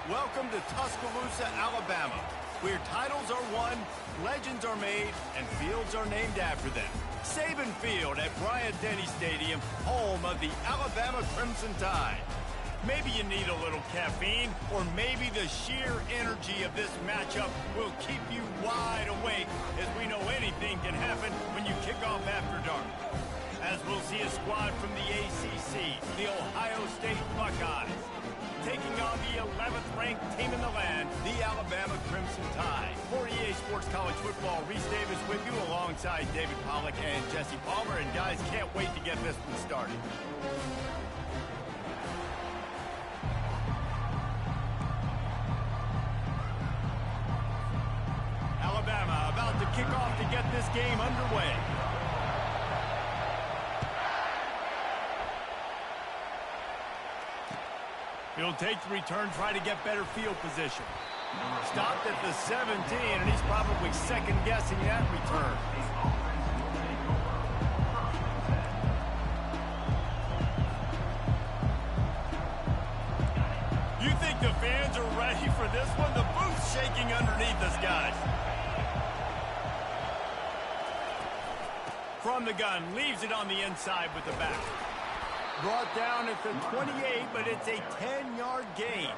Welcome to Tuscaloosa, Alabama, where titles are won, legends are made, and fields are named after them. Saban Field at Bryant-Denny Stadium, home of the Alabama Crimson Tide. Maybe you need a little caffeine, or maybe the sheer energy of this matchup will keep you wide awake, as we know anything can happen when you kick off after dark. As we'll see a squad from the ACC, the Ohio State Buckeyes, taking on the 11th ranked team in the land, the Alabama Crimson Tide. For EA Sports College Football, Reese Davis with you alongside David Pollack and Jesse Palmer. And guys, can't wait to get this one started. Alabama about to kick off to get this game underway. He'll take the return, try to get better field position. Stopped at the 17, and he's probably second-guessing that return. You think the fans are ready for this one? The booth's shaking underneath us, guys. From the gun, leaves it on the inside with the back. Brought down at the 28, but it's a 10-yard gain.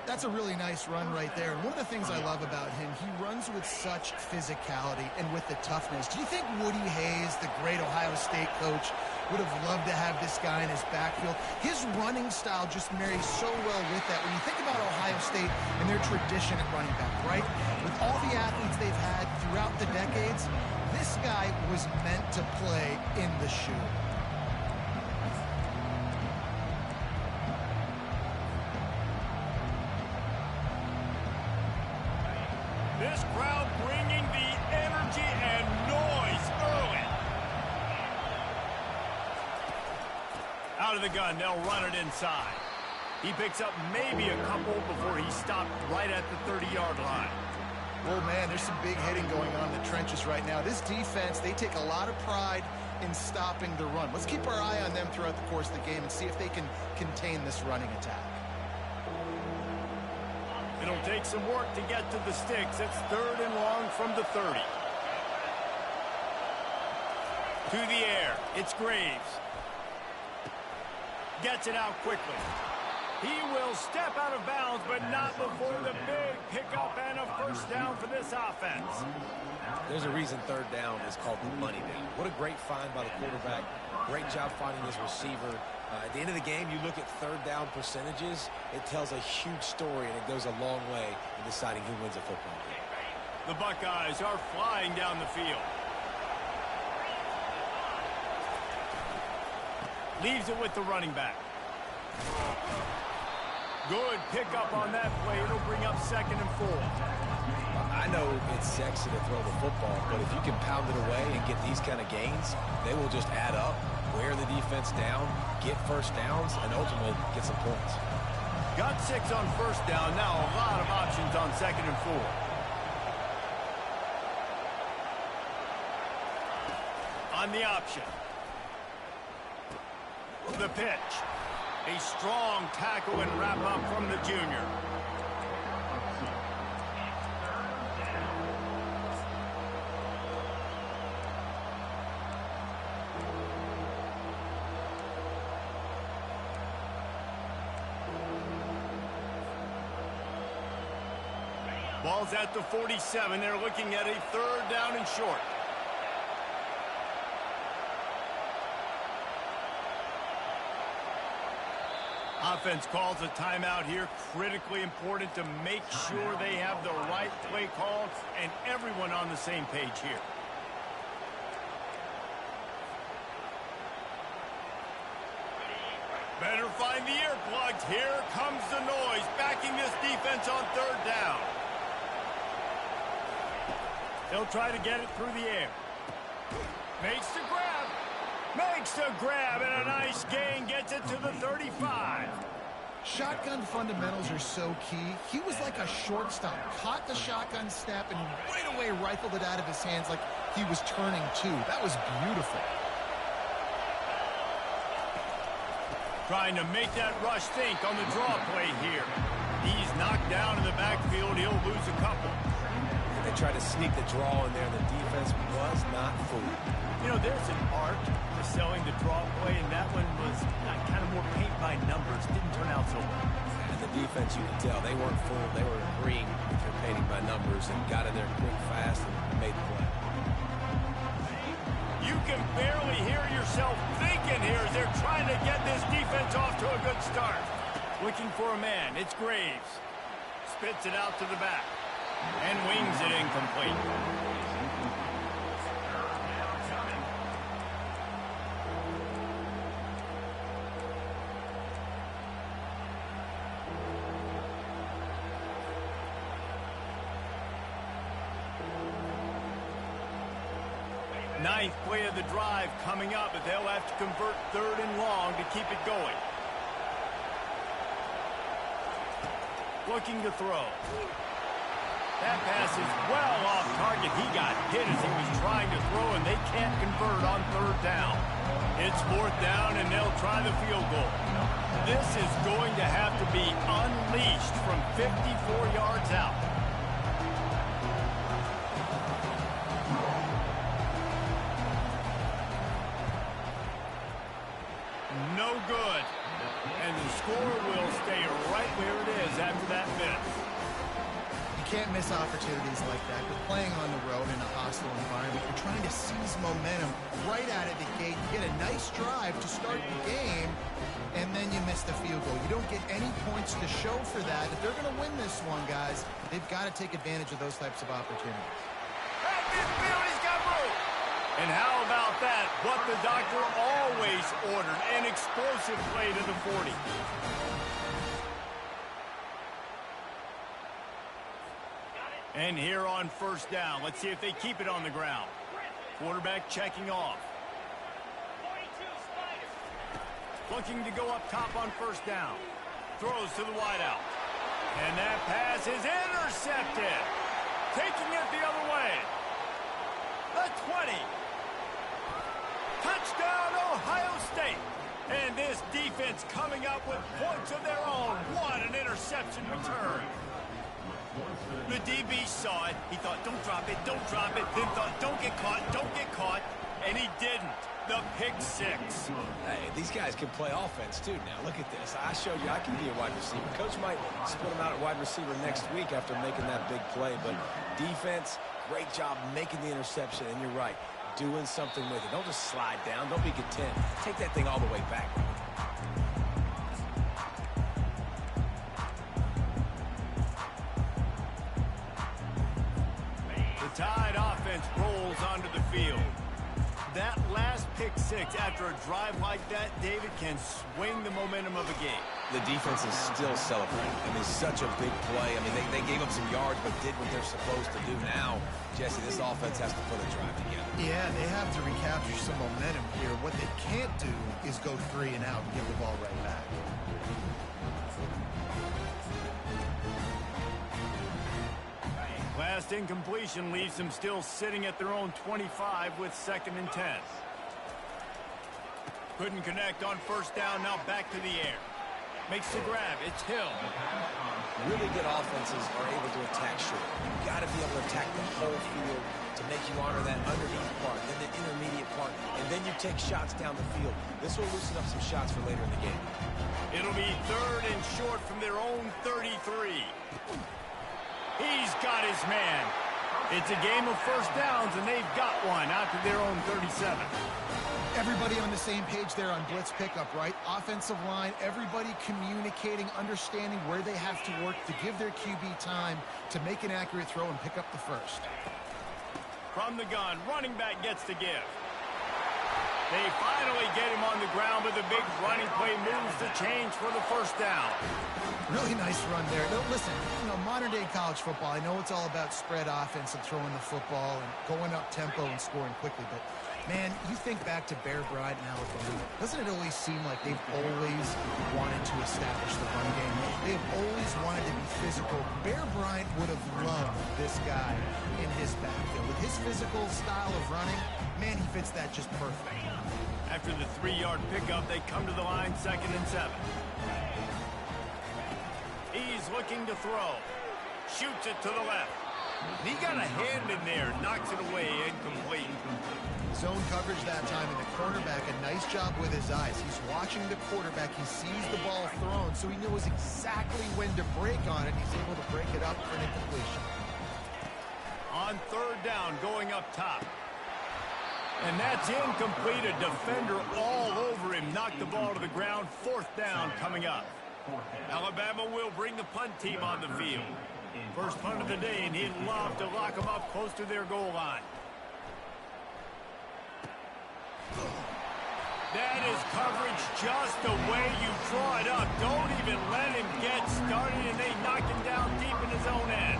That's a really nice run right there. And one of the things I love about him, he runs with such physicality and with the toughness. Do you think Woody Hayes, the great Ohio State coach, would have loved to have this guy in his backfield? His running style just marries so well with that. When you think about Ohio State and their tradition at running back, right? With all the athletes they've had throughout the decades, this guy was meant to play in the shoe. This crowd bringing the energy and noise early. Out of the gun, they'll run it inside. He picks up maybe a couple before he stopped right at the 30-yard line. Well, man, there's some big hitting going on in the trenches right now. This defense, they take a lot of pride in stopping the run. Let's keep our eye on them throughout the course of the game and see if they can contain this running attack. It'll take some work to get to the sticks. It's 3rd and long from the 30. To the air. It's Graves. Gets it out quickly. He will step out of bounds, but not before the big pickup and a first down for this offense. There's a reason 3rd down is called the money down. What a great find by the quarterback. Great job finding his receiver. At the end of the game, you look at 3rd down percentages. It tells a huge story, and it goes a long way in deciding who wins a football game. The Buckeyes are flying down the field. Leaves it with the running back. Good pickup on that play. It'll bring up 2nd and 4. I know it's sexy to throw the football, but if you can pound it away and get these kind of gains, they will just add up, wear the defense down, get first downs, and ultimately get some points. Got 6 on first down. Now a lot of options on 2nd and 4. On the option. The pitch. A strong tackle and wrap up from the junior. Ball's at the 47. They're looking at a 3rd down and short. Offense calls a timeout here. Critically important to make sure they have the right play call and everyone on the same page here. Better find the earplugs. Here comes the noise, backing this defense on 3rd down. They'll try to get it through the air. Makes the grab. Makes the grab, and a nice gain gets it to the 35. Shotgun fundamentals are so key. He was like a shortstop. Caught the shotgun snap and right away rifled it out of his hands like he was turning two. That was beautiful. Trying to make that rush think on the draw play here. He's knocked down in the backfield. He'll lose a couple. And they tried to sneak the draw in there. The defense was not fooled. You know, there's an art to selling the draw play, and that one was kind of more paint by numbers. Didn't turn out so well. And the defense, you can tell, they weren't fooled. They were agreeing with their painting by numbers and got in there quick, fast, and made the play. You can barely hear yourself thinking here as they're trying to get this defense off to a good start. Looking for a man. It's Graves. Spits it out to the back and wings it incomplete. Ninth play of the drive coming up, but they'll have to convert 3rd and long to keep it going. Looking to throw. That pass is well off target. He got hit as he was trying to throw, and they can't convert on 3rd down. It's 4th down, and they'll try the field goal. This is going to have to be unleashed from 54 yards out. No good. And the score will stay right where it is after that miss. You can't miss opportunities like that. You're playing on the road in a hostile environment. You're trying to seize momentum right out of the gate. You get a nice drive to start the game, and then you miss the field goal. You don't get any points to show for that. If they're going to win this one, guys, they've got to take advantage of those types of opportunities. At midfield, he's got room. And how about that? What the doctor always ordered, an explosive play to the 40. And here on 1st down, let's see if they keep it on the ground. Quarterback checking off. Looking to go up top on 1st down. Throws to the wideout. And that pass is intercepted. Taking it the other way. The 20. Touchdown, Ohio State. And this defense coming up with points of their own. What an interception return. The DB saw it. He thought, don't drop it, don't drop it. Then thought, don't get caught. And he didn't. The pick 6. Hey, these guys can play offense, too. Now, look at this. I showed you I can be a wide receiver. Coach might split him out at wide receiver next week after making that big play. But defense, great job making the interception. And you're right, doing something with it. Don't just slide down. Don't be content. Take that thing all the way back. The Tide offense rolls onto the field. That last pick 6 after a drive like that, David, can swing the momentum of a game. The defense is still celebrating. I mean, such a big play. I mean, they gave up some yards but did what they're supposed to do. Now, Jesse, this offense has to put a drive together. Yeah, they have to recapture some momentum here. What they can't do is go 3 and out and give the ball right back. Last incompletion leaves them still sitting at their own 25 with 2nd and 10. Couldn't connect on 1st down, now back to the air. Makes the grab, it's Hill. Really good offenses are able to attack short. You've got to be able to attack the whole field to make you honor that underneath part, then the intermediate part, and then you take shots down the field. This will loosen up some shots for later in the game. It'll be 3rd and short from their own 33. He's got his man. It's a game of 1st downs, and they've got one out to their own 37. Everybody on the same page there on blitz pickup, right? Offensive line, everybody communicating, understanding where they have to work to give their QB time to make an accurate throw and pick up the 1st. From the gun, running back gets the give. They finally get him on the ground, but the big running play moves the change for the 1st down. Really nice run there. No, listen, modern-day college football, I know it's all about spread offense and throwing the football and going up tempo and scoring quickly, but, man, you think back to Bear Bryant and Alabama, doesn't it always seem like they've always wanted to establish the run game? They've always wanted to be physical. Bear Bryant would have loved this guy in his backfield. With his physical style of running, man, he fits that just perfect. After the 3-yard pickup, they come to the line 2nd and 7. He's He's looking to throw. Shoots it to the left. He got a hand in there, knocks it away, incomplete. Zone coverage that time, and the cornerback, a nice job with his eyes. He's watching the quarterback. He sees the ball thrown, so he knows exactly when to break on it. He's able to break it up for an incompletion. On third down, going up top. And that's incomplete. A defender all over him. Knocked the ball to the ground. Fourth down coming up. Alabama will bring the punt team on the field. First punt of the day, and he'd love to lock them up close to their goal line. That is coverage just the way you draw it up. Don't even let him get started, and they knock him down deep in his own end.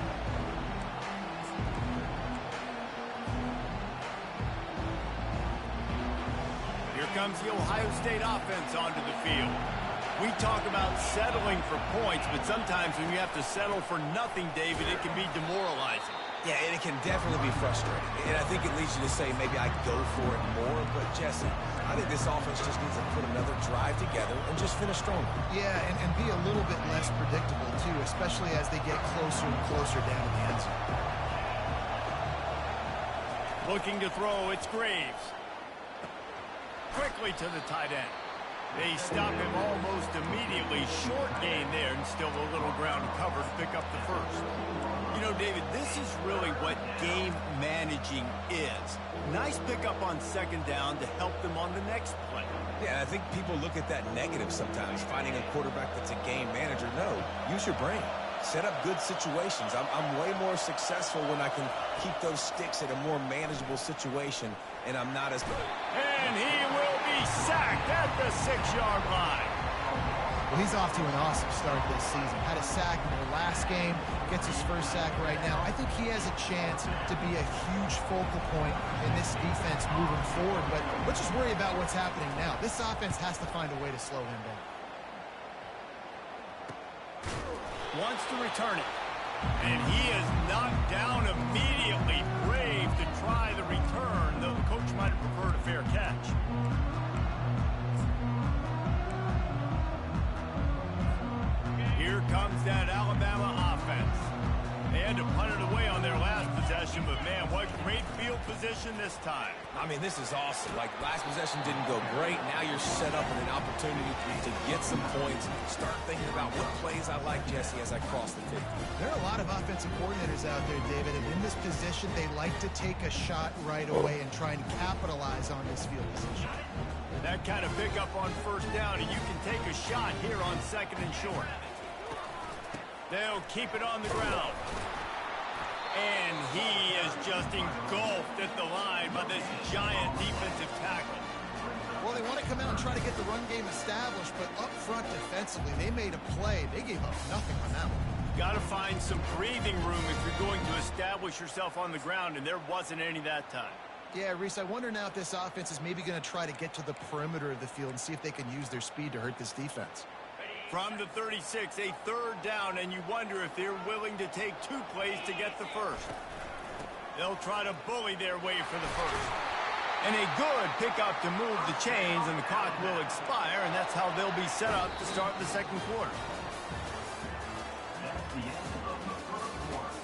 Here comes the Ohio State offense onto the field. We talk about settling for points, but sometimes when you have to settle for nothing, David, it can be demoralizing. Yeah, and it can definitely be frustrating. And I think it leads you to say maybe I go for it more. But, Jesse, I think this offense just needs to put another drive together and just finish stronger. Yeah, and be a little bit less predictable, too, especially as they get closer and closer down to the end zone. Looking to throw, it's Graves. Quickly to the tight end. They stop him almost immediately. Short gain there, and still a little ground cover to pick up the first. You know, David, this is really what game managing is. Nice pickup on second down to help them on the next play. Yeah, I think people look at that negative sometimes, finding a quarterback that's a game manager. No, use your brain. Set up good situations. I'm way more successful when I can keep those sticks at a more manageable situation, and I'm not as good. And he will be sacked at the 6-yard line. Well, he's off to an awesome start this season. Had a sack in the last game, gets his first sack right now. I think he has a chance to be a huge focal point in this defense moving forward, but let's just worry about what's happening now. This offense has to find a way to slow him down. Wants to return it. And he is knocked down immediately. Brave to try the return, though the coach might have preferred a fair catch. Here comes that Alabama offense. They had to punt it away on their last possession, but man, what great field position this time. I mean, this is awesome. Like, last possession didn't go great. Now you're set up with an opportunity to get some points. Start thinking about what plays I like, Jesse, as I cross the 50. There are a lot of offensive coordinators out there, David, and in this position, they like to take a shot right away and try and capitalize on this field position. That kind of pickup on first down, and you can take a shot here on second and short. They'll keep it on the ground. And he is just engulfed at the line by this giant defensive tackle. Well, they want to come out and try to get the run game established, but up front defensively, they made a play. They gave up nothing on that one. Got to find some breathing room if you're going to establish yourself on the ground, and there wasn't any that time. Yeah, Reese, I wonder now if this offense is maybe going to try to get to the perimeter of the field and see if they can use their speed to hurt this defense. From the 36, a third down, and you wonder if they're willing to take 2 plays to get the first. They'll try to bully their way for the first. And a good pickup to move the chains, and the clock will expire, and that's how they'll be set up to start the second quarter. That's the end of the first quarter.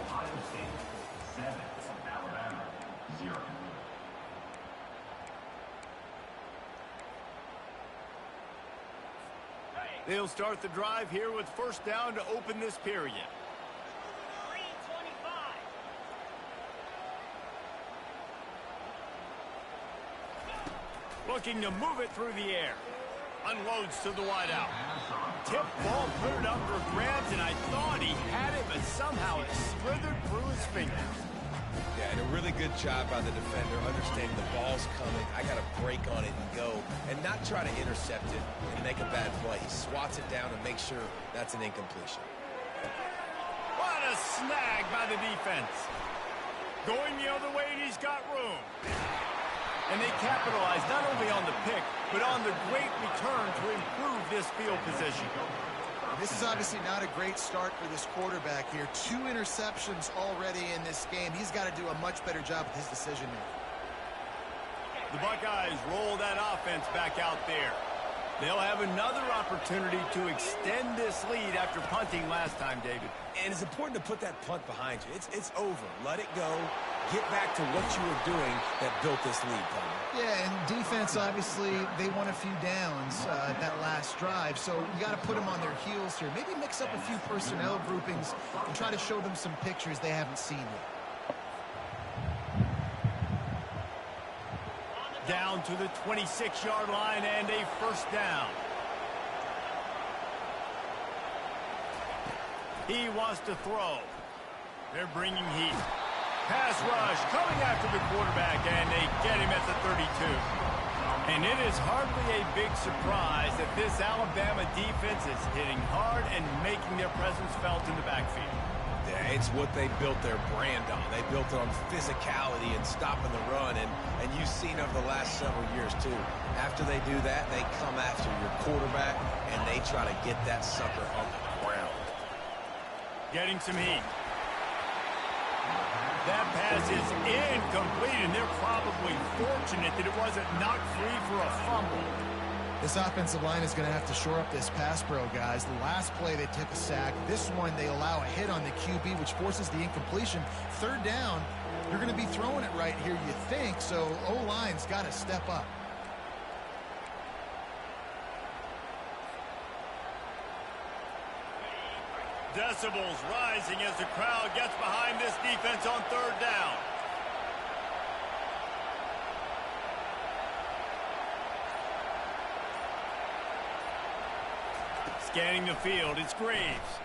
Ohio State 7, Alabama 0. They'll start the drive here with first down to open this period. 3:25. Looking to move it through the air. Unloads to the wideout. Tip ball, put it up for grabs, and I thought he had it, but somehow it slithered through his fingers. Yeah, and a really good job by the defender, understanding the ball's coming. I got to break on it and go, and not try to intercept it and make a bad play. He swats it down and makes sure that's an incompletion. What a snag by the defense. Going the other way, and he's got room. And they capitalize not only on the pick, but on the great return to improve this field position. This is obviously not a great start for this quarterback here. 2 interceptions already in this game. He's got to do a much better job with his decision making. The Buckeyes roll that offense back out there. They'll have another opportunity to extend this lead after punting last time, David. And it's important to put that punt behind you. It's over. Let it go. Get back to what you were doing that built this lead, Palmer. Yeah, and defense, obviously, they won a few downs that last drive, so you got to put them on their heels here. Maybe mix up a few personnel groupings and try to show them some pictures they haven't seen yet. Down to the 26-yard line and a first down. He wants to throw. They're bringing heat. Pass rush coming after the quarterback, and they get him at the 32. And it is hardly a big surprise that this Alabama defense is hitting hard and making their presence felt in the backfield. Yeah, it's what they built their brand on. They built it on physicality and stopping the run, and you've seen over the last several years, too. After they do that, they come after your quarterback, and they try to get that sucker on the ground. Getting some heat. That pass is incomplete, and they're probably fortunate that it wasn't knocked free for a fumble. This offensive line is going to have to shore up this pass pro, guys. The last play, they took a sack. This one, they allow a hit on the QB, which forces the incompletion. Third down, you're going to be throwing it right here, you think, so O-line's got to step up. Decibels rising as the crowd gets behind this defense on third down. Scanning the field, it's Graves.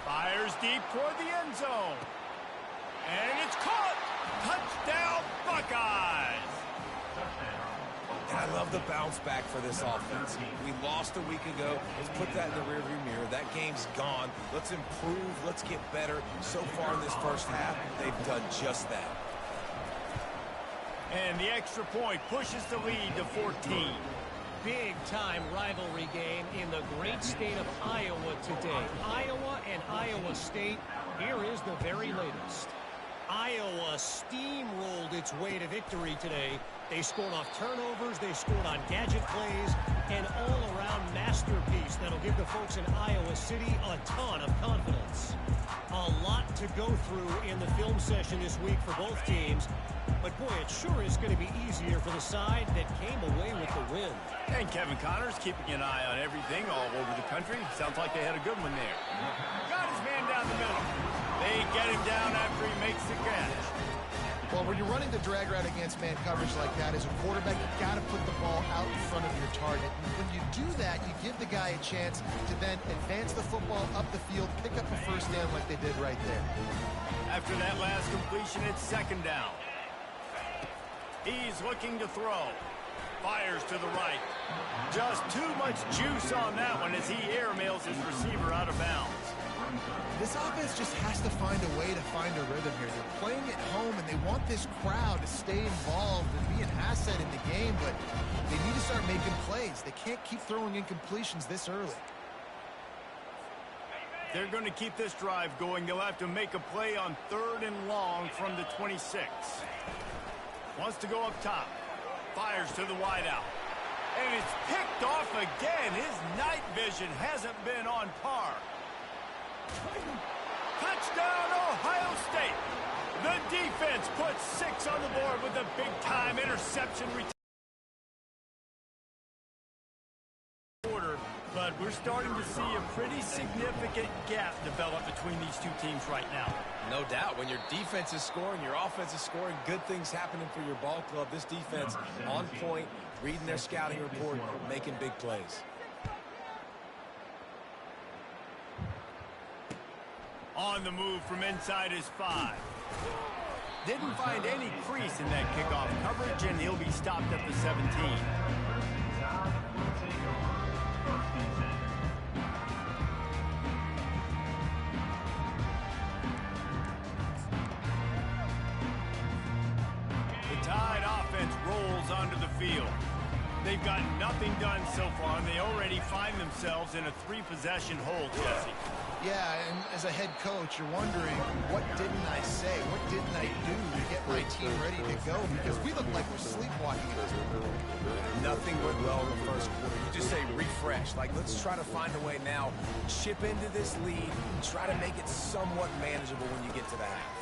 Fires deep toward the end zone. And it's caught! Touchdown, Buckeyes! And I love the bounce back for this offense. We lost a week ago. Let's put that in the rearview mirror. That game's gone. Let's improve. Let's get better. So far in this first half, they've done just that. And the extra point pushes the lead to 14. Big-time rivalry game in the great state of Iowa today. Iowa and Iowa State, here is the very latest. Iowa steamrolled its way to victory today. They scored off turnovers, they scored on gadget plays, an all-around masterpiece that'll give the folks in Iowa City a ton of confidence. A lot to go through in the film session this week for both teams, but boy, it sure is going to be easier for the side that came away with the win. And Kevin Connors keeping an eye on everything all over the country. Sounds like they had a good one there. Got his man down the middle. They get him down after he makes the catch. Well, when you're running the drag route against man coverage like that, as a quarterback, you've got to put the ball out in front of your target. And when you do that, you give the guy a chance to then advance the football up the field, pick up a first down like they did right there. After that last completion, it's second down. He's looking to throw. Fires to the right. Just too much juice on that one as he airmails his receiver out of bounds. This offense just has to find a way to find a rhythm here. They're playing at home, and they want this crowd to stay involved and be an asset in the game, but they need to start making plays. They can't keep throwing incompletions this early. They're going to keep this drive going. They'll have to make a play on third and long from the 26. Wants to go up top. Fires to the wideout. And it's picked off again. His night vision hasn't been on par. Touchdown, Ohio State. The defense puts 6 on the board with a big-time interception return. But we're starting to see a pretty significant gap develop between these two teams right now. No doubt. When your defense is scoring, your offense is scoring, good things happening for your ball club. This defense on point, reading their scouting report, making big plays. On the move from inside his 5. Didn't find any crease in that kickoff coverage, and he'll be stopped at the 17. The Tide offense rolls onto the field. They've got nothing done so far, and they already find themselves in a 3-possession hole, Jesse. Yeah, and as a head coach, you're wondering, what didn't I say? What didn't I do to get my team ready to go? Because we look like we're sleepwalking at this point. Nothing went well in the first quarter. You just say refresh. Like, let's try to find a way now. Chip into this lead. Try to make it somewhat manageable when you get to the half.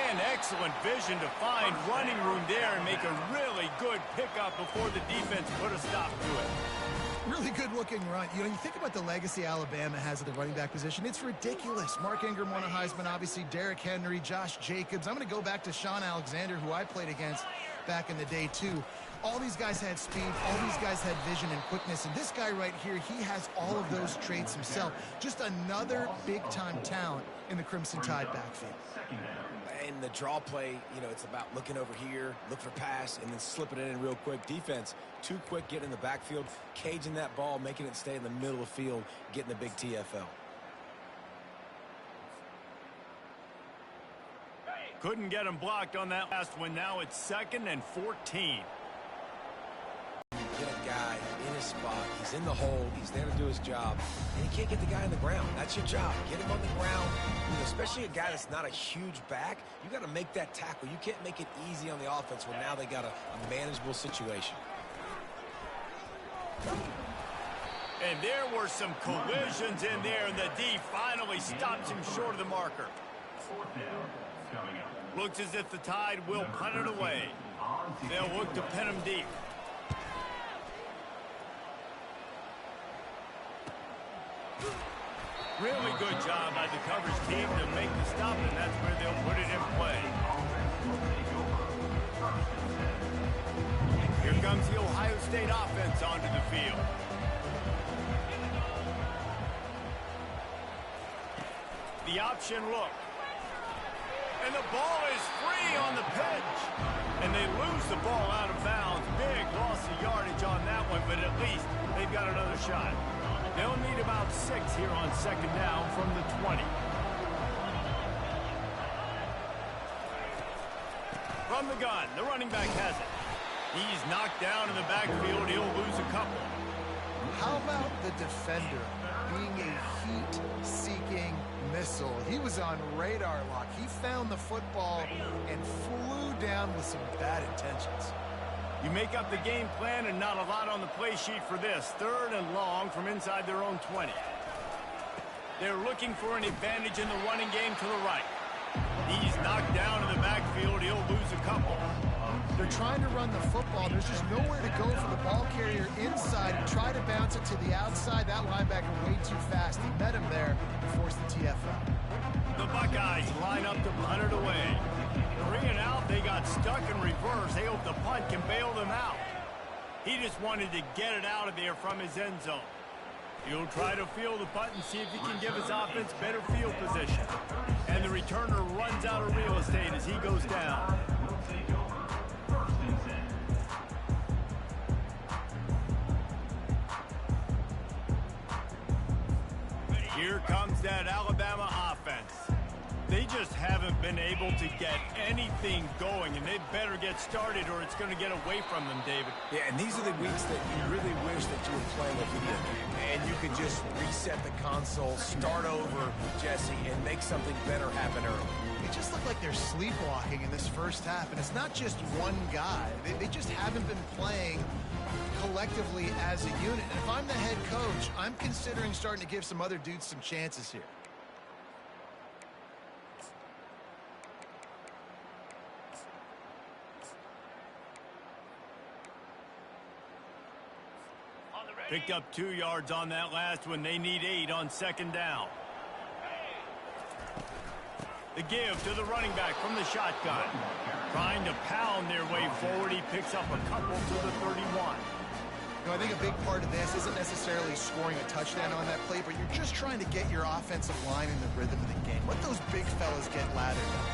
And excellent vision to find running room there and make a really good pickup before the defense put a stop to it. Really good-looking run. You know, you think about the legacy Alabama has at the running back position. It's ridiculous. Mark Ingram won a Heisman, obviously. Derrick Henry, Josh Jacobs. I'm going to go back to Sean Alexander, who I played against back in the day, too. All these guys had speed. All these guys had vision and quickness. And this guy right here, he has all of those traits himself. Just another big-time talent in the Crimson Tide backfield. In the draw play, you know, it's about looking over here, look for pass, and then slipping it in real quick. Defense, too quick getting in the backfield, caging that ball, making it stay in the middle of the field, getting the big TFL. Couldn't get him blocked on that last one. Now it's 2nd and 14. Get a guy in his spot. He's in the hole. He's there to do his job. And you can't get the guy on the ground. That's your job. Get him on the ground. You know, especially a guy that's not a huge back. You got to make that tackle. You can't make it easy on the offense when now they got a manageable situation. And there were some collisions in there, and the D finally stops him short of the marker. Looks as if the Tide will punt it away. They'll look to pin him deep. Really good job by the coverage team to make the stop, and that's where they'll put it in play. Here comes the Ohio State offense onto the field. The option look. And the ball is free on the pitch. And they lose the ball out of bounds. Big loss of yardage on that one, but at least they've got another shot. They'll need about 6 here on 2nd down from the 20. From the gun, the running back has it. He's knocked down in the backfield. He'll lose a couple. How about the defender being a heat-seeking missile? He was on radar lock. He found the football and flew down with some bad intentions. You make up the game plan and not a lot on the play sheet for this. 3rd and long from inside their own 20. They're looking for an advantage in the running game to the right. He's knocked down in the backfield. He'll lose a couple. They're trying to run the football. There's just nowhere to go for the ball carrier inside. He tried to bounce it to the outside. That linebacker way too fast. He met him there and forced the TFL. The Buckeyes line up to punt it away. 3 and out, they got stuck in reverse. They hope the punt can bail them out. He just wanted to get it out of there from his end zone. He'll try to field the punt and see if he can give his offense better field position. And the returner runs out of real estate as he goes down. Here comes that Alabama offense. They just haven't been able to get anything going, and they better get started or it's going to get away from them, David. Yeah, and these are the weeks that you really wish that you were playing a video game, and you could just reset the console, start over, Jesse, and make something better happen early. It just looked like they're sleepwalking in this first half, and it's not just one guy. They just haven't been playing collectively as a unit. And if I'm the head coach, I'm considering starting to give some other dudes some chances here. Picked up 2 yards on that last one. They need 8 on 2nd down. The give to the running back from the shotgun. Trying to pound their way forward. He picks up a couple to the 31. You know, I think a big part of this isn't necessarily scoring a touchdown on that play, but you're just trying to get your offensive line in the rhythm of the game. Let those big fellas get lathered up.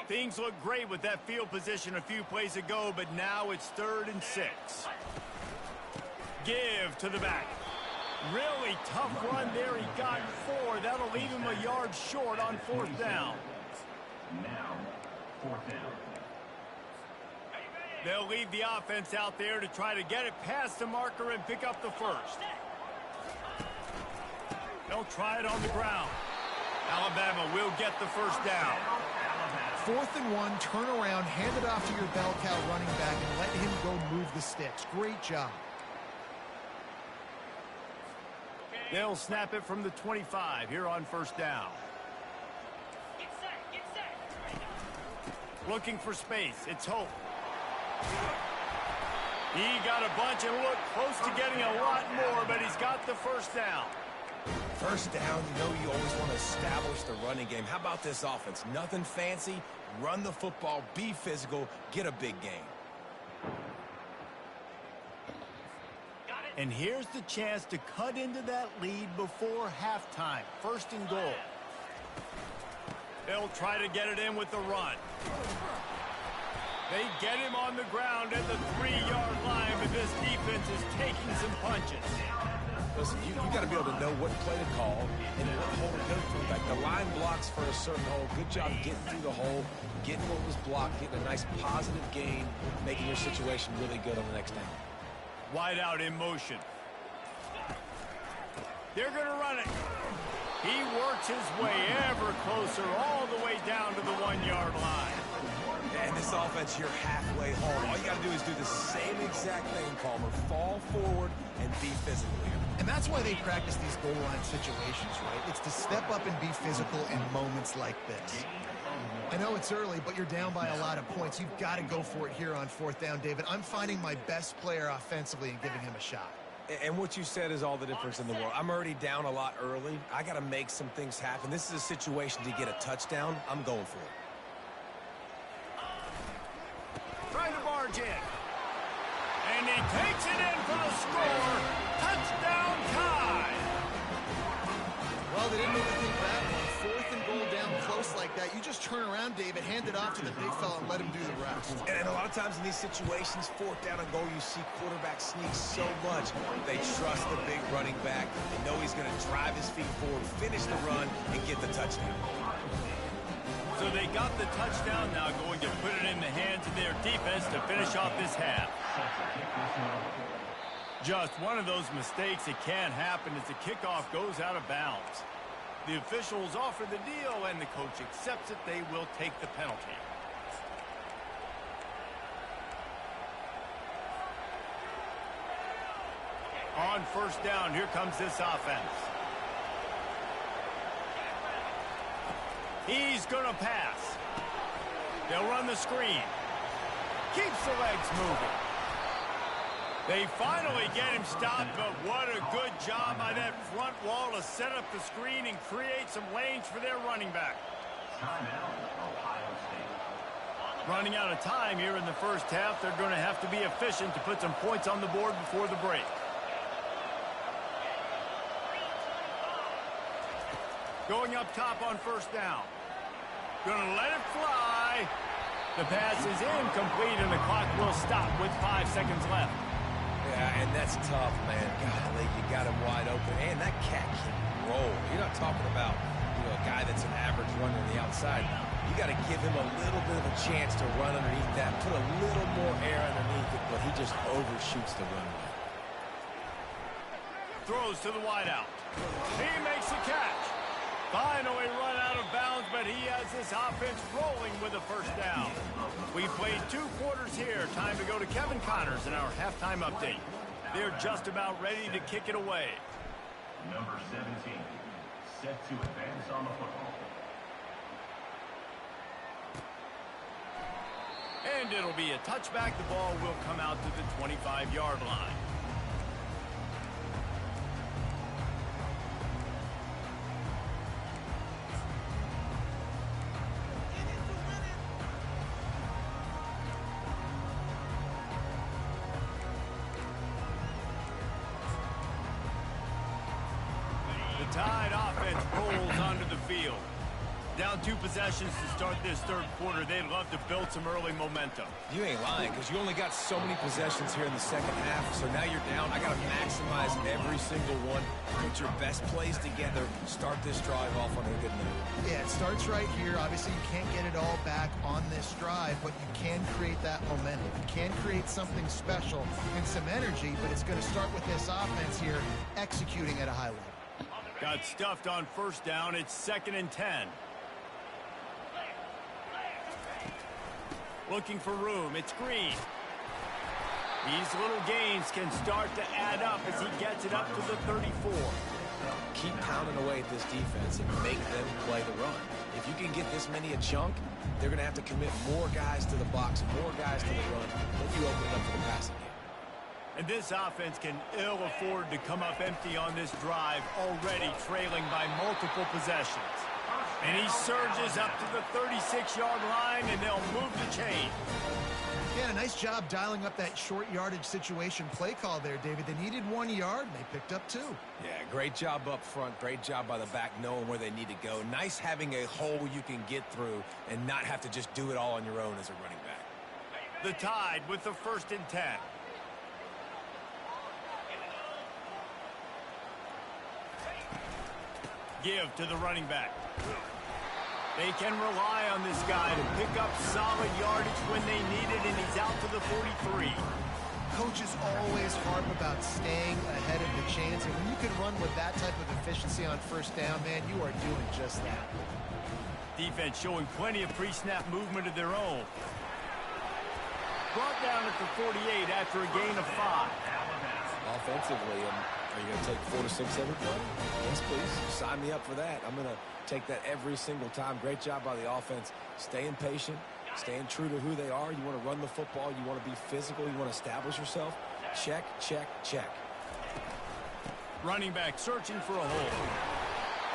Things look great with that field position a few plays ago, but now it's 3rd and 6. Give to the back. Really tough run there. He got 4. That'll leave him a yard short on 4th down. Now, 4th down. They'll leave the offense out there to try to get it past the marker and pick up the first. They'll try it on the ground. Alabama will get the first down. 4th and 1, turn around, hand it off to your bell cow running back, and let him go move the sticks. Great job. They'll snap it from the 25 here on first down. Looking for space. It's Hope. He got a bunch and looked close to getting a lot more, but he's got the first down. First down, you always want to establish the running game. How about this offense? Nothing fancy. Run the football, be physical, get a big gain. And here's the chance to cut into that lead before halftime. 1st and goal. They'll try to get it in with the run. They get him on the ground at the 3-yard line, but this defense is taking some punches. Listen, you got to be able to know what play to call and what hole to go through. Like the line blocks for a certain hole. Good job getting through the hole, getting what was blocked, getting a nice positive gain, making your situation really good on the next down. Wide out in motion. They're going to run it. He works his way ever closer all the way down to the 1-yard line. And this offense, you're halfway home. All you got to do is do the same exact thing, Palmer. Fall forward and be physical here. And that's why they practice these goal line situations, right? It's to step up and be physical in moments like this. I know it's early, but you're down by a lot of points. You've got to go for it here on 4th down, David. I'm finding my best player offensively and giving him a shot. And what you said is all the difference in the world. I'm already down a lot early. I got to make some things happen. This is a situation to get a touchdown. I'm going for it. Trying to barge in. And he takes it in for the score. Touchdown Tide. Well, they didn't overthink that one. 4th and goal down close like that. You just turn around, David, hand it off to the big fella and let him do the rest. And a lot of times in these situations, 4th down and goal, you see quarterbacks sneak so much. They trust the big running back. They know he's going to drive his feet forward, finish the run, and get the touchdown. So they got the touchdown, now going to put it in the hands of their defense to finish off this half. Just one of those mistakes that can happen as the kickoff goes out of bounds. The officials offer the deal, and the coach accepts it. They will take the penalty. On first down, here comes this offense. He's going to pass. They'll run the screen. Keeps the legs moving. They finally get him stopped, but what a good job by that front wall to set up the screen and create some lanes for their running back. Timeout, Ohio State. Running out of time here in the first half. They're going to have to be efficient to put some points on the board before the break. Going up top on first down. Going to let it fly. The pass is incomplete, and the clock will stop with 5 seconds left. Yeah, and that's tough, man. Golly, you got him wide open. And that cat can roll. You're not talking about, a guy that's an average runner on the outside. You got to give him a little bit of a chance to run underneath that, put a little more air underneath it, but he just overshoots the runway. Throws to the wideout. He makes the catch. Finally run out of bounds, but he has this offense rolling with a first down. We played 2 quarters here. Time to go to Kevin Connors in our halftime update. They're just about ready to kick it away. Number 17, set to advance on the football. And it'll be a touchback. The ball will come out to the 25-yard line. The Tide offense rolls onto the field. Down 2 possessions to start this third quarter. They'd love to build some early momentum. You ain't lying, because you only got so many possessions here in the second half, so now you're down. I got to maximize every single one. Put your best plays together. Start this drive off on a good note. Yeah, it starts right here. Obviously, you can't get it all back on this drive, but you can create that momentum. You can create something special and some energy, but it's going to start with this offense here executing at a high level. Got stuffed on first down. It's 2nd and 10. Looking for room. It's Green. These little gains can start to add up as he gets it up to the 34. Keep pounding away at this defense and make them play the run. If you can get this many a chunk, they're going to have to commit more guys to the box, more guys to the run. Then you open it up for the passing game. And this offense can ill afford to come up empty on this drive, already trailing by multiple possessions. And he surges up to the 36-yard line, and they'll move the chain. Yeah, nice job dialing up that short yardage situation play call there, David. They needed 1 yard, and they picked up 2. Yeah, great job up front. Great job by the back knowing where they need to go. Nice having a hole you can get through and not have to just do it all on your own as a running back. The Tide with the 1st and 10. Give to the running back. They can rely on this guy to pick up solid yardage when they need it, and he's out to the 43. Coaches always harp about staying ahead of the chains, and when you can run with that type of efficiency on first down, man, you are doing just that. Defense showing plenty of pre-snap movement of their own. Brought down at the 48 after a gain of 5. Offensively, are you going to take 4 to 6 every play? Yes, please. Sign me up for that. I'm going to take that every single time. Great job by the offense. Staying patient, staying true to who they are. You want to run the football. You want to be physical. You want to establish yourself. Check, check, check. Running back searching for a hole.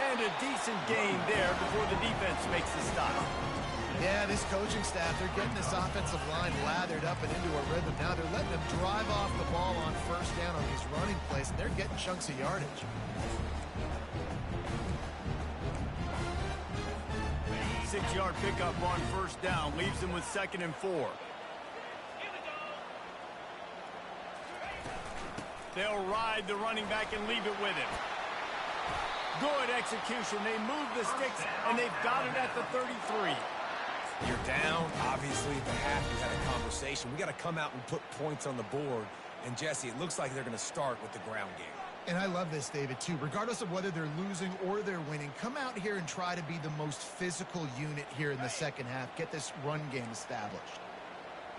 And a decent gain there before the defense makes the stop. Yeah, this coaching staff, they're getting this offensive line lathered up and into a rhythm. Now they're letting them drive off the ball on first down on these running plays, and they're getting chunks of yardage. Six-yard pickup on first down leaves them with 2nd and 4. They'll ride the running back and leave it with him. Good execution. They move the sticks, and they've got it at the 33. You're down. Obviously, at the half, you had a conversation. We got to come out and put points on the board. And, Jesse, it looks like they're going to start with the ground game. And I love this, David, too. Regardless of whether they're losing or they're winning, come out here and try to be the most physical unit here in the second half. Get this run game established.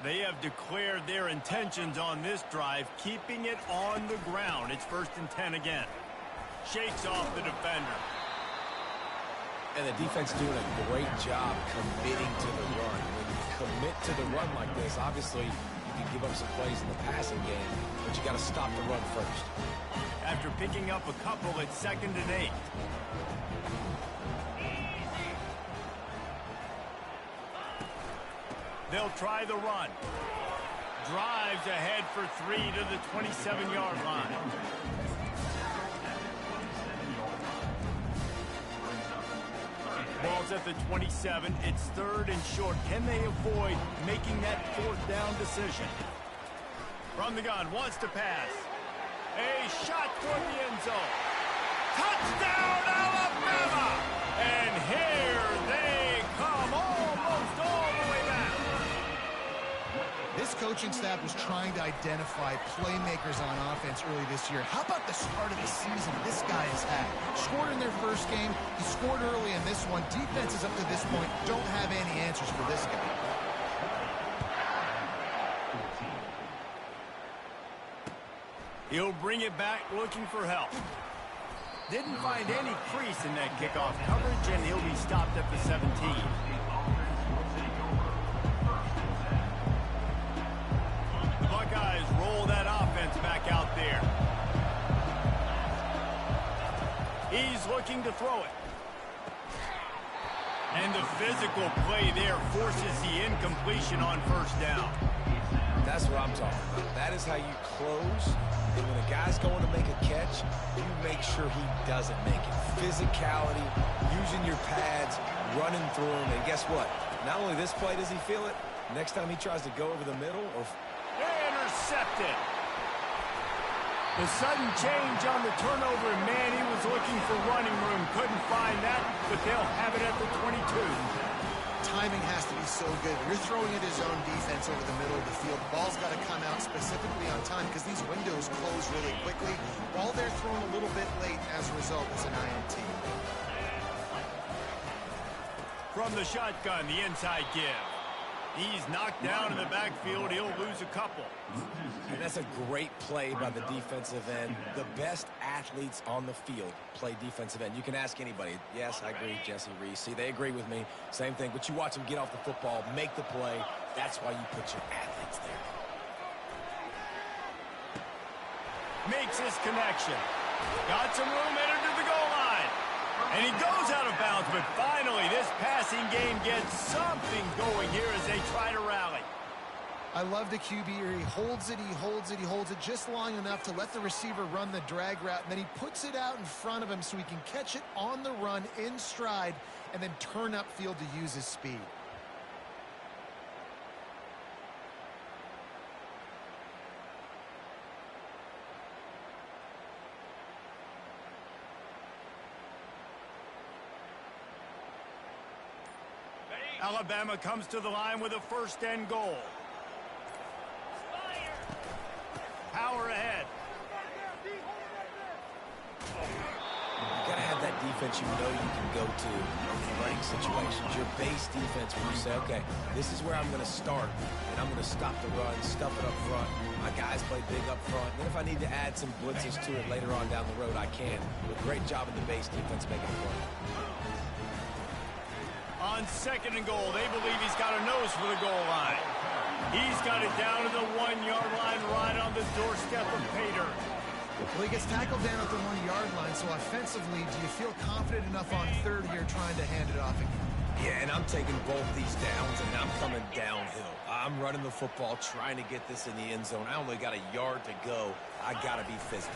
They have declared their intentions on this drive, keeping it on the ground. It's 1st and 10 again. Shakes off the defender. And the defense doing a great job committing to the run. When you commit to the run like this, obviously you can give up some plays in the passing game, but you got to stop the run first. After picking up a couple, it's 2nd and 8. They'll try the run. Drives ahead for 3 to the 27-yard line. Ball's at the 27. It's 3rd and short. Can they avoid making that 4th down decision? From the gun, wants to pass. A shot toward the end zone. Touchdown, Alabama! And here they come, almost all the way back. This coaching staff was trying to identify playmakers on offense early this year. How about the start of the season this guy has had? Scored in their first game. He scored early in this one. Defenses up to this point don't have any answers for this guy. He'll bring it back looking for help. Didn't find any crease in that kickoff coverage, and he'll be stopped at the 17. The Buckeyes roll that offense back out there. He's looking to throw it. And the physical play there forces the incompletion on first down. That's what I'm talking about. That is how you close. And when a guy's going to make a catch, you make sure he doesn't make it. Physicality, using your pads, running through him. And guess what? Not only this play does he feel it, next time he tries to go over the middle or... Intercepted. The sudden change on the turnover, and man, he was looking for running room. Couldn't find that, but they'll have it at the 22. Timing has to be so good. You're throwing at his own defense over the middle of the field. The ball's got to come out specifically on time because these windows close really quickly. Ball there thrown a little bit late, as a result, it's an INT. From the shotgun, the inside give. He's knocked down in the backfield. He'll lose a couple. And that's a great play by the defensive end. The best athletes on the field play defensive end. You can ask anybody. Yes, I agree, Jesse Reese. See, they agree with me. Same thing. But you watch them get off the football, make the play. That's why you put your athletes there. Makes his connection. Got some room, entered to the goal line. And he goes out of bounds, but finally this passing game gets something going here as they try to rally. I love the QB here. He holds it, he holds it, he holds it just long enough to let the receiver run the drag route, and then he puts it out in front of him so he can catch it on the run in stride and then turn upfield to use his speed. Alabama comes to the line with a first and goal. Power ahead. You got to have that defense you know you can go to in running situations. Your base defense where you say, okay, this is where I'm going to start, and I'm going to stop the run, stuff it up front. My guys play big up front. Then if I need to add some blitzes to it later on down the road, I can. But great job in the base defense making a play. On second and goal, they believe he's got a nose for the goal line. He's got it down to the 1-yard line right on the doorstep of Pater. Well, he gets tackled down at the 1-yard line, so offensively, do you feel confident enough on third here trying to hand it off again? Yeah, and I'm taking both these downs, and I'm coming downhill. I'm running the football, trying to get this in the end zone. I only got a yard to go. I got to be physical.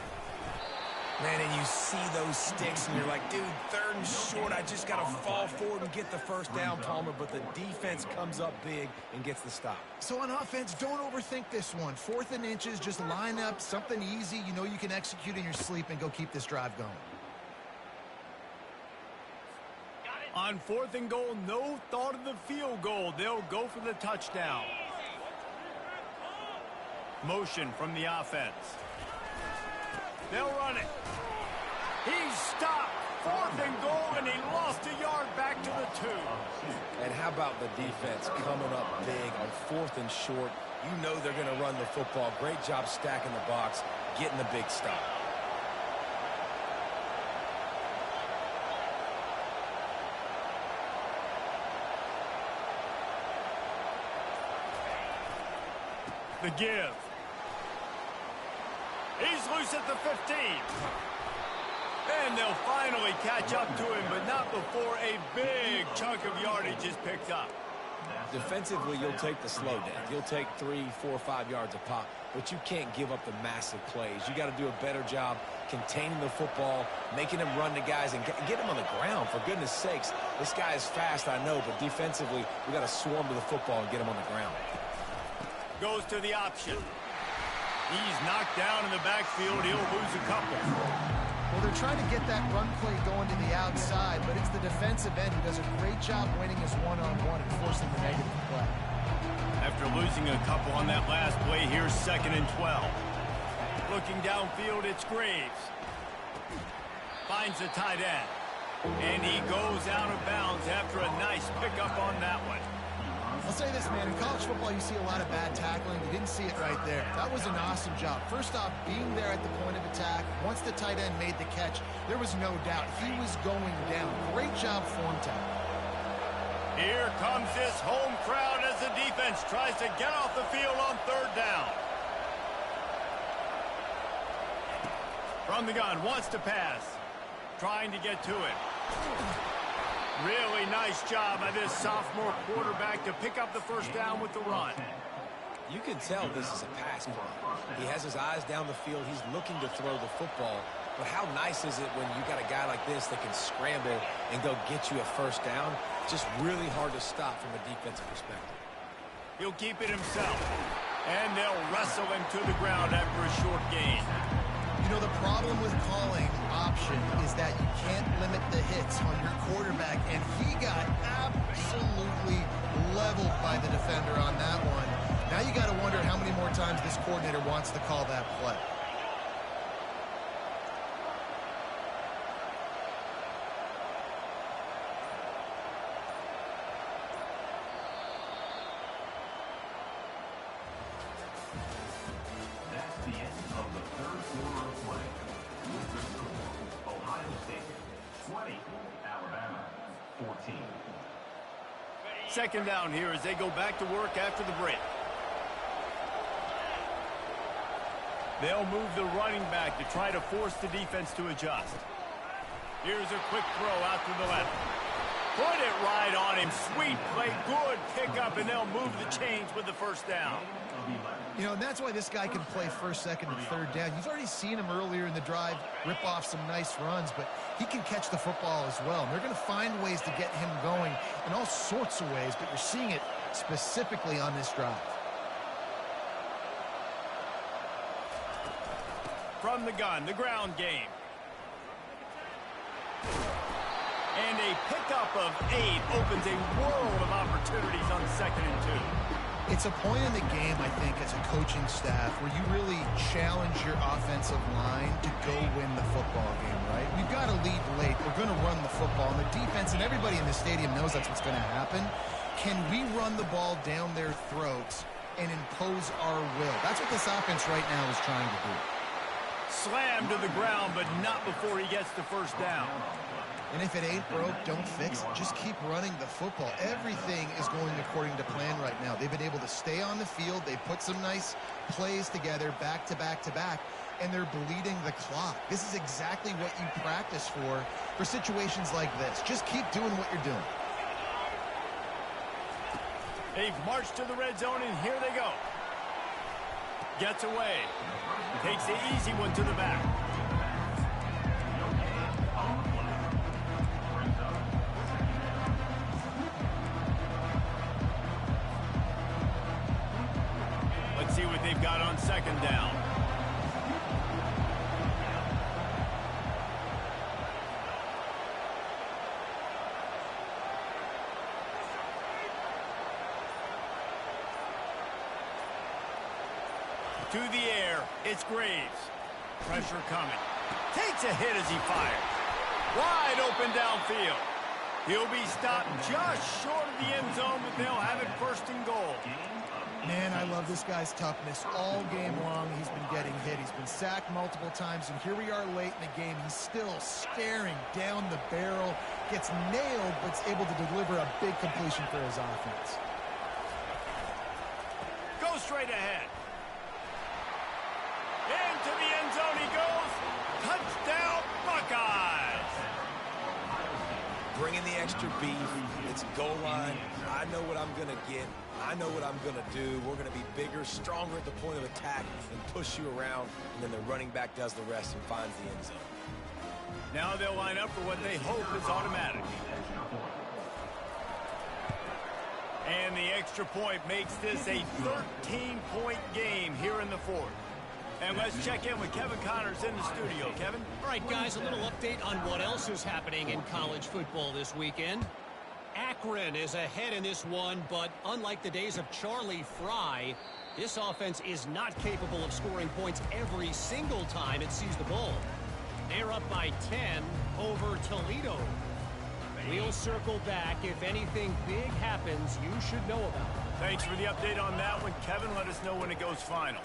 Man, and you see those sticks, and you're like, dude, third and short, I just got to fall forward and get the first down, Palmer, but the defense comes up big and gets the stop. So on offense, don't overthink this one. 4th and inches, just line up, something easy you know you can execute in your sleep and go keep this drive going. On 4th and goal, no thought of the field goal. They'll go for the touchdown. Motion from the offense. They'll run it. He's stopped. 4th and goal, and he lost a yard back to the 2. And how about the defense coming up big on 4th and short? You know they're going to run the football. Great job stacking the box, getting the big stop. The give. He's loose at the 15. And they'll finally catch up to him, but not before a big chunk of yardage is picked up. Defensively, you'll take the slow down. You'll take 3, 4, 5 yards a pop, but you can't give up the massive plays. You got to do a better job containing the football, making him run to guys, and get him on the ground, for goodness sakes. This guy is fast, I know, but defensively, we got to swarm to the football and get him on the ground. Goes to the option. He's knocked down in the backfield. He'll lose a couple. Well, they're trying to get that run play going to the outside, but it's the defensive end who does a great job winning his one-on-one and forcing the negative play. After losing a couple on that last play, here's 2nd and 12. Looking downfield, it's Graves. Finds the tight end. And he goes out of bounds after a nice pickup on that one. I'll say this, man. In college football, you see a lot of bad tackling. You didn't see it right there. That was an awesome job. First off, being there at the point of attack. Once the tight end made the catch, there was no doubt he was going down. Great job form tackle. Here comes this home crowd as the defense tries to get off the field on 3rd down. From the gun, wants to pass. Trying to get to it. Really nice job by this sophomore quarterback to pick up the first down with the run. You can tell this is a pass play. He has his eyes down the field. He's looking to throw the football. But how nice is it when you got a guy like this that can scramble and go get you a first down? Just really hard to stop from a defensive perspective. He'll keep it himself. And they'll wrestle him to the ground after a short gain. You know, the problem with calling option is that you can't limit the hits on your quarterback, and he got absolutely leveled by the defender on that one. Now you got to wonder how many more times this coordinator wants to call that play. That's the end of the third quarter of play. With the score, Ohio State 20, Alabama 14. Second down here as they go back to work after the break. They'll move the running back to try to force the defense to adjust. Here's a quick throw out to the left. Put it right on him. Sweet play. Good pickup, and they'll move the chains with the first down. You know, and that's why this guy can play first, second, and third down. You've already seen him earlier in the drive rip off some nice runs, but he can catch the football as well. And they're going to find ways to get him going in all sorts of ways, but you're seeing it specifically on this drive. From the gun, the ground game. And a pickup of 8 opens a world of opportunities on 2nd and 2. It's a point in the game, I think, as a coaching staff where you really challenge your offensive line to go win the football game, right? We've got to lead late. We're going to run the football. And the defense and everybody in the stadium knows that's what's going to happen. Can we run the ball down their throats and impose our will? That's what this offense right now is trying to do. Slammed to the ground, but not before he gets the first down. And if it ain't broke, don't fix it. Just keep running the football. Everything is going according to plan right now. They've been able to stay on the field. They've put some nice plays together back to back to back, and they're bleeding the clock. This is exactly what you practice for situations like this. Just keep doing what you're doing. They've marched to the red zone, and here they go. Gets away. Takes the easy one to the back. Let's see what they've got on 2nd down. To the air, it's Graves. Pressure coming. Takes a hit as he fires. Wide open downfield. He'll be stopped just short of the end zone, but they'll have it 1st and goal. Man, I love this guy's toughness. All game long, he's been getting hit. He's been sacked multiple times, and here we are late in the game. He's still staring down the barrel, gets nailed, but is able to deliver a big completion for his offense. Go straight ahead. Into the end zone he goes. Touchdown, Buckeyes. Bringing the extra beef. It's goal line. I know what I'm going to get. I know what I'm going to do. We're going to be bigger, stronger at the point of attack and push you around, and then the running back does the rest and finds the end zone. Now they'll line up for what they hope is automatic. And the extra point makes this a 13-point game here in the 4th. And let's check in with Kevin Connors in the studio. Kevin? All right, guys, a little update on what else is happening in college football this weekend. Akron is ahead in this one, but unlike the days of Charlie Fry, this offense is not capable of scoring points every single time it sees the ball. They're up by 10 over Toledo. We'll circle back. If anything big happens, you should know about it. Thanks for the update on that one, Kevin. Let us know when it goes final.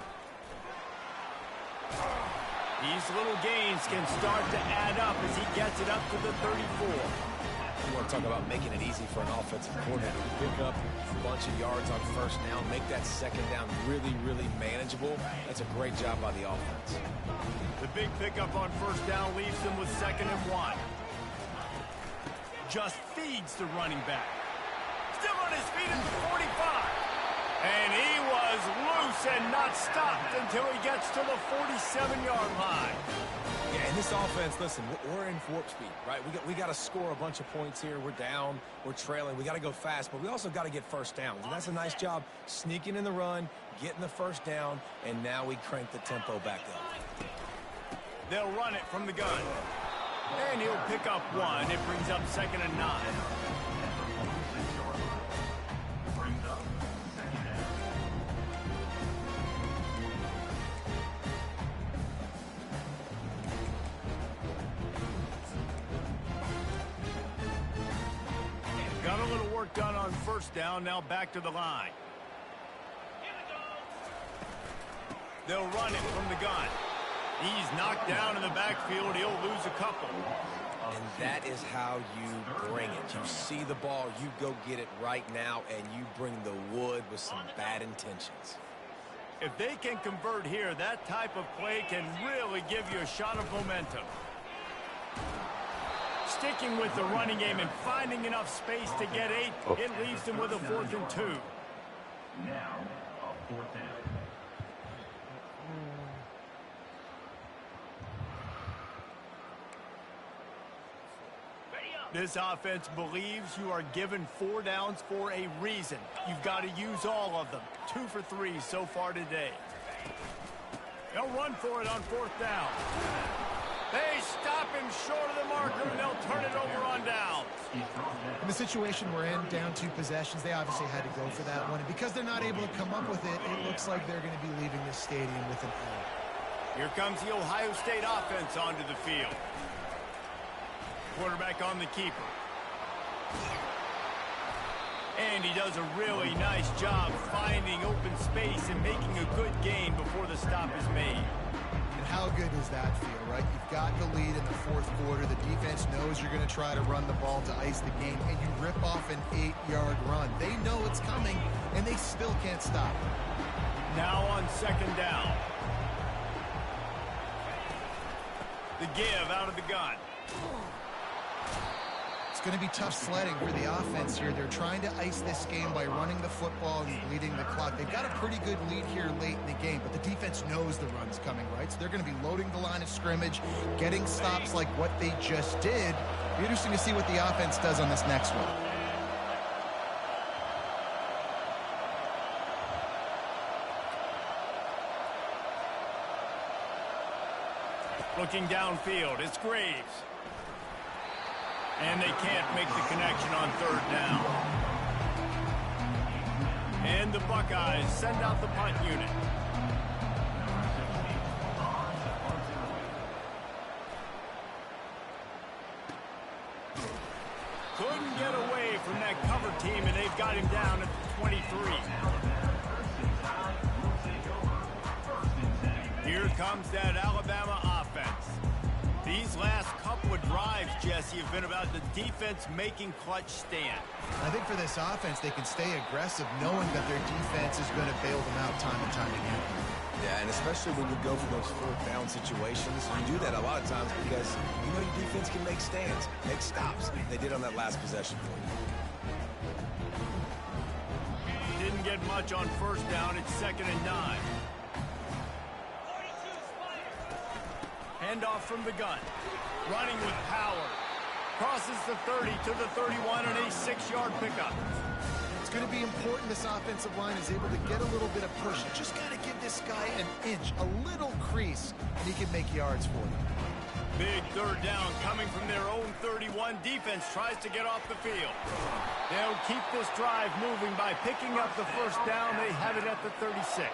These little gains can start to add up as he gets it up to the 34. You want to talk about making it easy for an offensive coordinator to pick up a bunch of yards on 1st down, make that 2nd down really, really manageable. That's a great job by the offense. The big pickup on 1st down leaves them with 2nd and 1. Just feeds the running back. Still on his feet at the 45. And he was loose and not stopped until he gets to the 47-yard line. Yeah, and this offense, listen, we're in warp speed, right? We got to score a bunch of points here. We're down, we're trailing. We got to go fast, but we also got to get first downs. And that's a nice job sneaking in the run, getting the first down, and now we crank the tempo back up. They'll run it from the gun. And he'll pick up one. It brings up 2nd and 9. Got a little work done on first down. Now back to the line. They'll run it from the gun. He's knocked down in the backfield. He'll lose a couple. And that is how you bring it. You see the ball, you go get it right now, and you bring the wood with some bad intentions. If they can convert here, that type of play can really give you a shot of momentum. Sticking with the running game and finding enough space to get 8, it leaves them with a 4th and 2. Now, a 4th down. This offense believes you are given 4 downs for a reason. You've got to use all of them. 2 for 3 so far today. They'll run for it on 4th down. They stop him short of the marker, and they'll turn it over on down. In the situation we're in, down 2 possessions, they obviously had to go for that one. And because they're not able to come up with it, it looks like they're going to be leaving this stadium with an L. Here comes the Ohio State offense onto the field. Quarterback on the keeper. And he does a really nice job finding open space and making a good gain before the stop is made. And how good does that feel, right? You've got the lead in the 4th quarter. The defense knows you're going to try to run the ball to ice the game, and you rip off an 8-yard run. They know it's coming, and they still can't stop it. Now on 2nd down. The give out of the gun. It's going to be tough sledding for the offense here. They're trying to ice this game by running the football and bleeding the clock. They've got a pretty good lead here late in the game, but the defense knows the run's coming, right? So they're going to be loading the line of scrimmage, getting stops like what they just did. Be interesting to see what the offense does on this next one. Looking downfield, it's Graves. And they can't make the connection on 3rd down. And the Buckeyes send out the punt unit. Couldn't get away from that cover team, and they've got him down at the 23. Here comes that Alabama offense. These last couple of drives, Jesse, have been about the defense making clutch stand. I think for this offense, they can stay aggressive knowing that their defense is going to bail them out time and time again. Yeah, and especially when you go for those 4th down situations, you do that a lot of times because you know your defense can make stands, make stops. They did on that last possession for you. Didn't get much on 1st down. It's 2nd and 9. Handoff from the gun. Running with power. Crosses the 30 to the 31 and a 6-yard pickup. It's going to be important this offensive line is able to get a little bit of push. You just got to give this guy an inch, a little crease, and he can make yards for them. Big 3rd down coming from their own 31. Defense tries to get off the field. They'll keep this drive moving by picking up the 1st down. They have it at the 36.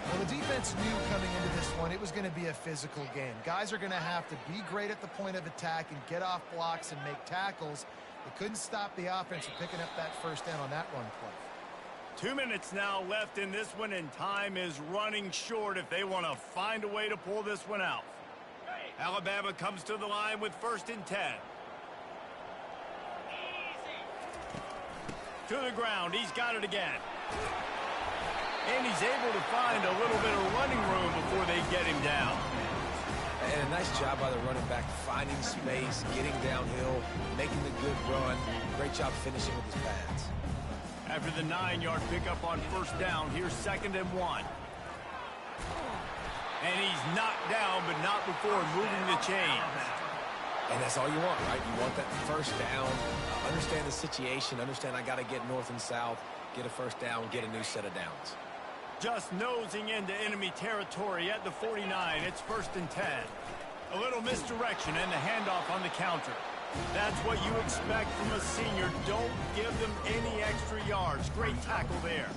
Well, the defense knew coming into this one it was going to be a physical game. Guys are going to have to be great at the point of attack and get off blocks and make tackles. They couldn't stop the offense from picking up that 1st down on that run play. 2 minutes now left in this one, and time is running short if they want to find a way to pull this one out. Alabama comes to the line with 1st and 10. To the ground. He's got it again. And he's able to find a little bit of running room before they get him down. And a nice job by the running back, finding space, getting downhill, making the good run. Great job finishing with his pads. After the 9-yard pickup on first down, here's 2nd and 1. And he's knocked down, but not before moving the chains. And that's all you want, right? You want that first down, understand the situation, understand I got to get north and south, get a first down, get a new set of downs. Just nosing into enemy territory at the 49. It's 1st and 10. A little misdirection and the handoff on the counter. That's what you expect from a senior. Don't give them any extra yards. Great tackle there.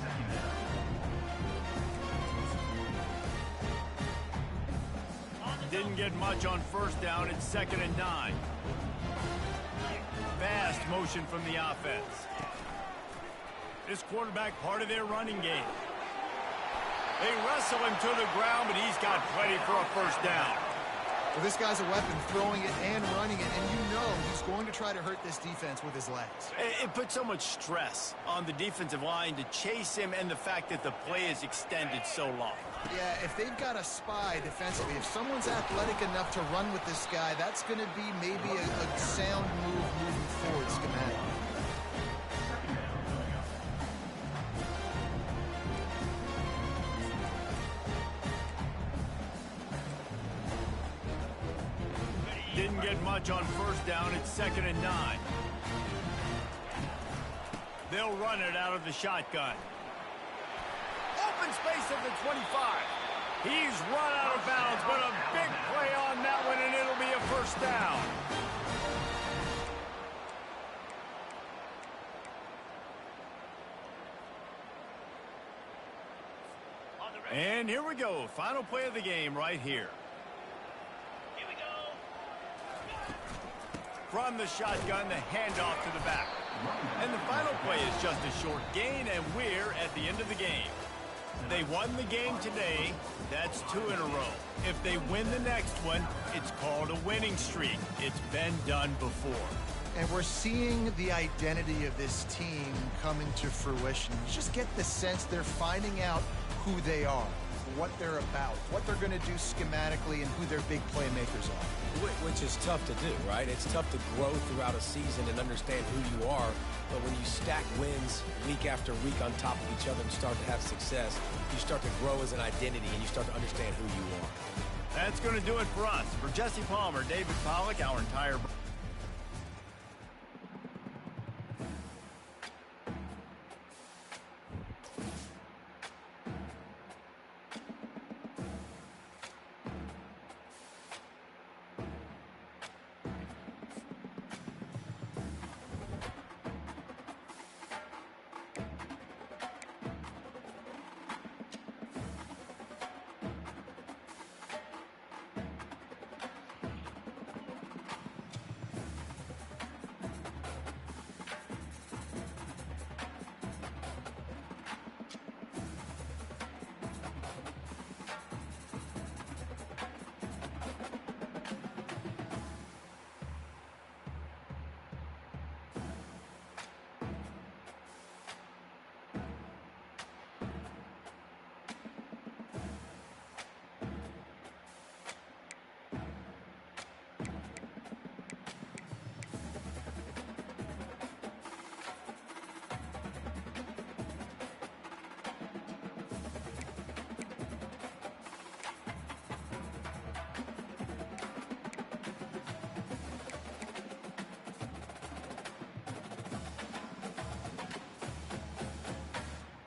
Didn't get much on first down. It's 2nd and 9. Fast motion from the offense. This quarterback part of their running game. They wrestle him to the ground, but he's got plenty for a first down. Well, this guy's a weapon, throwing it and running it, and you know he's going to try to hurt this defense with his legs. It puts so much stress on the defensive line to chase him and the fact that the play is extended so long. Yeah, if they've got a spy defensively, if someone's athletic enough to run with this guy, that's going to be maybe a sound move moving forward schematically. Didn't get much on first down. It's 2nd and 9. They'll run it out of the shotgun. Open space at the 25. He's run out of bounds, but a big play on that one, and it'll be a first down. And here we go. Final play of the game right here. From the shotgun, the handoff to the back. And the final play is just a short gain, and we're at the end of the game. They won the game today. That's 2 in a row. If they win the next one, it's called a winning streak. It's been done before. And we're seeing the identity of this team come into fruition. You just get the sense they're finding out who they are, what they're about, what they're going to do schematically, and who their big playmakers are. Which is tough to do, right? It's tough to grow throughout a season and understand who you are. But when you stack wins week after week on top of each other and start to have success, you start to grow as an identity and you start to understand who you are. That's going to do it for us. For Jesse Palmer, David Pollack, our entire